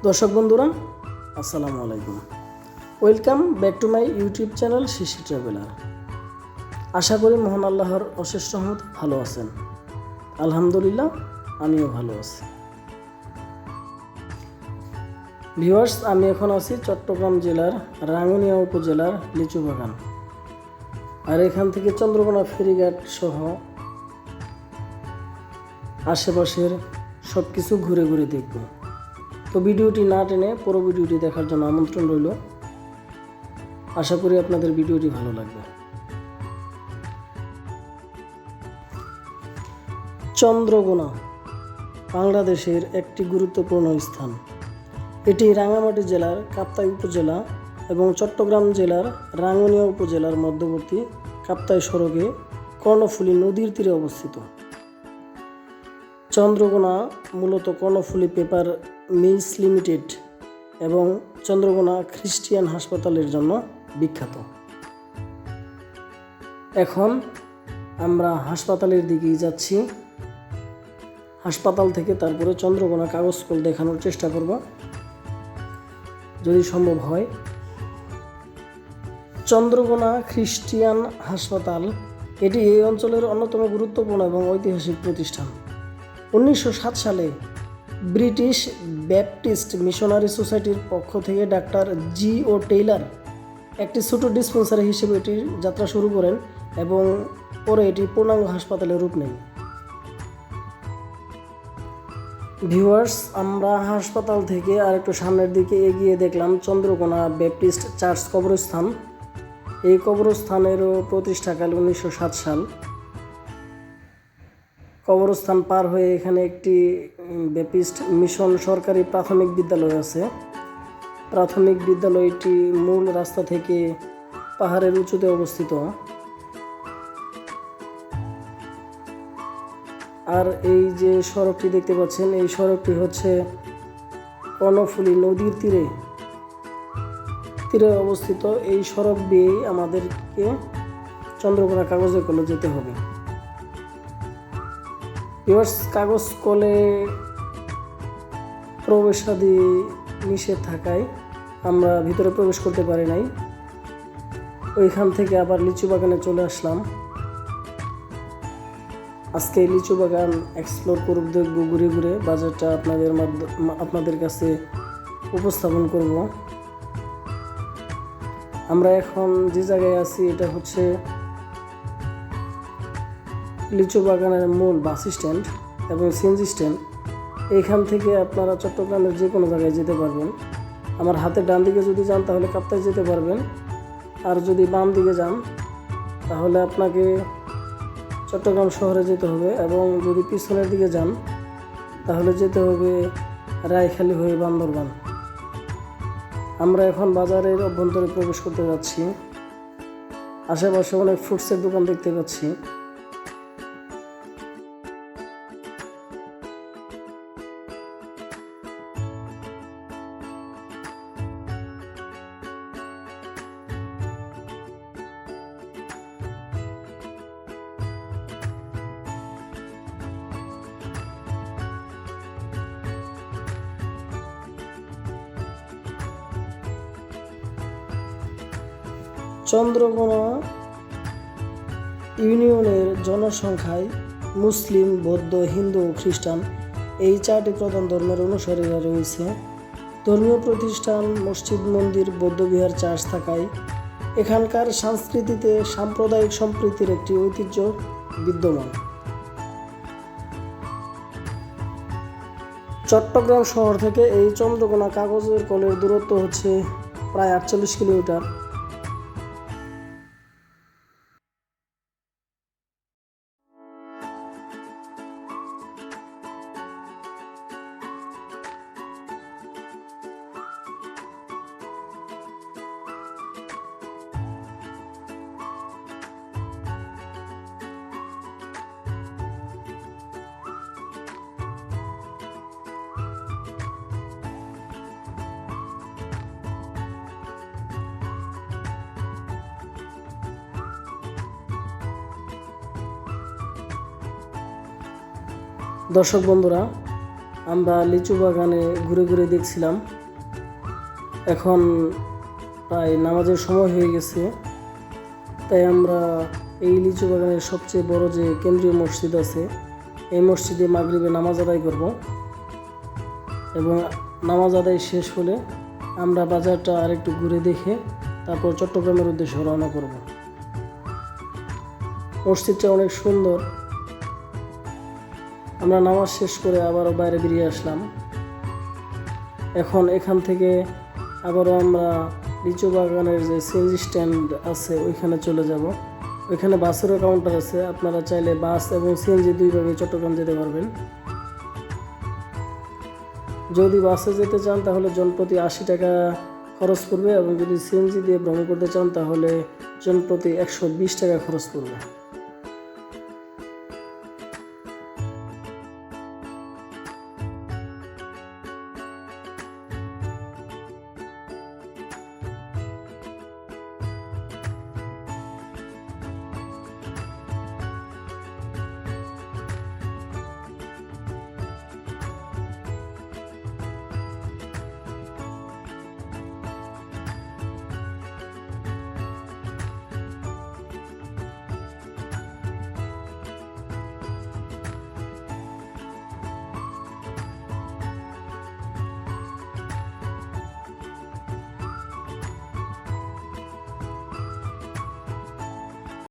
দর্শক বন্ধুরা, আসসালামু আলাইকুম। Welcome back to my YouTube channel শিশি ট্রাভেলার। আশা করি মহান আল্লাহর অশেষ রহমত ভালো আছেন। আলহামদুলিল্লাহ, আমিও ভালো আছি। ভিউয়ার্স, আমি এখন আছি চট্টগ্রাম জেলার রাঙ্গুনিয়া উপজেলার লিচু বাগান। আর এখান থেকে চন্দ্রকোনা ফেরিঘাট সহ আশেপাশের সব কিছু ঘুরে ঘুরে দেখব। তো ভিডিওটি না টেনে পুরো ভিডিওটি দেখার জন্য আমন্ত্রণ রইল। আশা করি আপনাদের ভিডিওটি ভালো লাগবে। চন্দ্রকোনা বাংলাদেশের একটি গুরুত্বপূর্ণ স্থান। এটি রাঙ্গামাটি জেলার কাপ্তাই উপজেলা এবং চট্টগ্রাম জেলার রাঙ্গুনিয়া উপজেলার মধ্যবর্তী কাপ্তাই সড়কে কর্ণফুলী নদীর তীরে অবস্থিত। চন্দ্রকোনা মূলত কর্ণফুলী পেপার মিলস লিমিটেড এবং চন্দ্রকোনা খ্রিস্টিয়ান হাসপাতালের জন্য বিখ্যাত। এখন আমরা হাসপাতালের দিকেই যাচ্ছি। হাসপাতাল থেকে তারপরে চন্দ্রকোনা কাগজ কল দেখানোর চেষ্টা করব যদি সম্ভব হয়। চন্দ্রকোনা খ্রিস্টিয়ান হাসপাতাল এটি এই অঞ্চলের অন্যতম গুরুত্বপূর্ণ এবং ঐতিহাসিক প্রতিষ্ঠান। 1907 সালে ব্রিটিশ ব্যাপটিস্ট মিশনারি সোসাইটির পক্ষ থেকে ডাক্তার জি.ও. টেইলর একটি ছোট ডিসপেন্সারি হিসেবে এটির যাত্রা শুরু করেন এবং পরে এটি পূর্ণাঙ্গ হাসপাতালে রূপ নেয়। ভিউয়ার্স, আমরা হাসপাতাল থেকে আরেকটু সামনের দিকে এগিয়ে দেখলাম চন্দ্রকোনা ব্যাপটিস্ট চার্চ কবরস্থান। এই কবরস্থানেরও প্রতিষ্ঠাকাল 1907 সাল। কবরস্থান পার হয়ে এখানে একটি ব্যাপটিস্ট মিশন সরকারি প্রাথমিক বিদ্যালয় আছে। প্রাথমিক বিদ্যালয়টি মূল রাস্তা থেকে পাহাড়ের উঁচুতে অবস্থিত। আর এই যে সড়কটি দেখতে পাচ্ছেন, এই সড়কটি হচ্ছে কর্ণফুলী নদীর তীরে অবস্থিত। এই সড়ক দিয়েই আমাদেরকে চন্দ্রকোনা কাগজের কলে যেতে হবে। ভিউয়ার্স, কাগজ কলে প্রবেশাদি নিষেধ থাকায় আমরা ভিতরে প্রবেশ করতে পারি নাই। ওইখান থেকে আবার লিচু বাগানে চলে আসলাম। আজকে লিচু বাগান এক্সপ্লোর করব, দেখব ঘুরে ঘুরে, বাজারটা আপনাদের কাছে উপস্থাপন করব। আমরা এখন যে জায়গায় আছি এটা হচ্ছে লিচু বাগানের মূল বাস স্ট্যান্ড এবং সিএনজি স্ট্যান্ড। এইখান থেকে আপনারা চট্টগ্রামের যে কোনো জায়গায় যেতে পারবেন। আমার হাতের ডান দিকে যদি যান তাহলে কাপ্তাই যেতে পারবেন, আর যদি বাম দিকে যান তাহলে আপনাকে চট্টগ্রাম শহরে যেতে হবে, এবং যদি পিছনের দিকে যান তাহলে যেতে হবে রায়খালী হয়ে বান্দরবান। আমরা এখন বাজারের অভ্যন্তরে প্রবেশ করতে যাচ্ছি। আশেপাশে অনেক ফ্রুটসের দোকান দেখতে পাচ্ছি। চন্দ্রকোনা ইউনিয়নের জনসংখ্যায় মুসলিম, বৌদ্ধ, হিন্দু ও খ্রিস্টান এই চারটি প্রধান ধর্মের অনুসারীরা রয়েছে। ধর্মীয় প্রতিষ্ঠান, মসজিদ, মন্দির, বৌদ্ধবিহার, চার্চ থাকায় এখানকার সংস্কৃতিতে সাম্প্রদায়িক সম্প্রীতির একটি ঐতিহ্য বিদ্যমান। চট্টগ্রাম শহর থেকে এই চন্দ্রকোনা কাগজের কলের দূরত্ব হচ্ছে প্রায় 48 কিলোমিটার। দর্শক বন্ধুরা, আমরা লিচু বাগানে ঘুরে ঘুরে দেখছিলাম। এখন প্রায় নামাজের সময় হয়ে গেছে, তাই আমরা এই লিচু বাগানের সবচেয়ে বড় যে কেন্দ্রীয় মসজিদ আছে এই মসজিদে মাগরিবে নামাজ আদায় করব এবং নামাজ আদায় শেষ হলে আমরা বাজারটা আরেকটু ঘুরে দেখে তারপর চট্টগ্রামের উদ্দেশ্যে রওনা করব। মসজিদটা অনেক সুন্দর। আমরা নামাজ শেষ করে আবারও বাইরে বেরিয়ে আসলাম। এখন এখান থেকে আবারও আমরা লিচু বাগানের যে সিএনজি স্ট্যান্ড আছে ওইখানে চলে যাব। ওইখানে বাসেরও কাউন্টার আছে, আপনারা চাইলে বাস এবং সিএনজি দুইভাবে চট্টগ্রাম যেতে পারবেন। যদি বাসে যেতে চান তাহলে জনপ্রতি 80 টাকা খরচ পড়বে এবং যদি সিএনজি দিয়ে ভ্রমণ করতে চান তাহলে জনপ্রতি 120 টাকা খরচ পড়বে।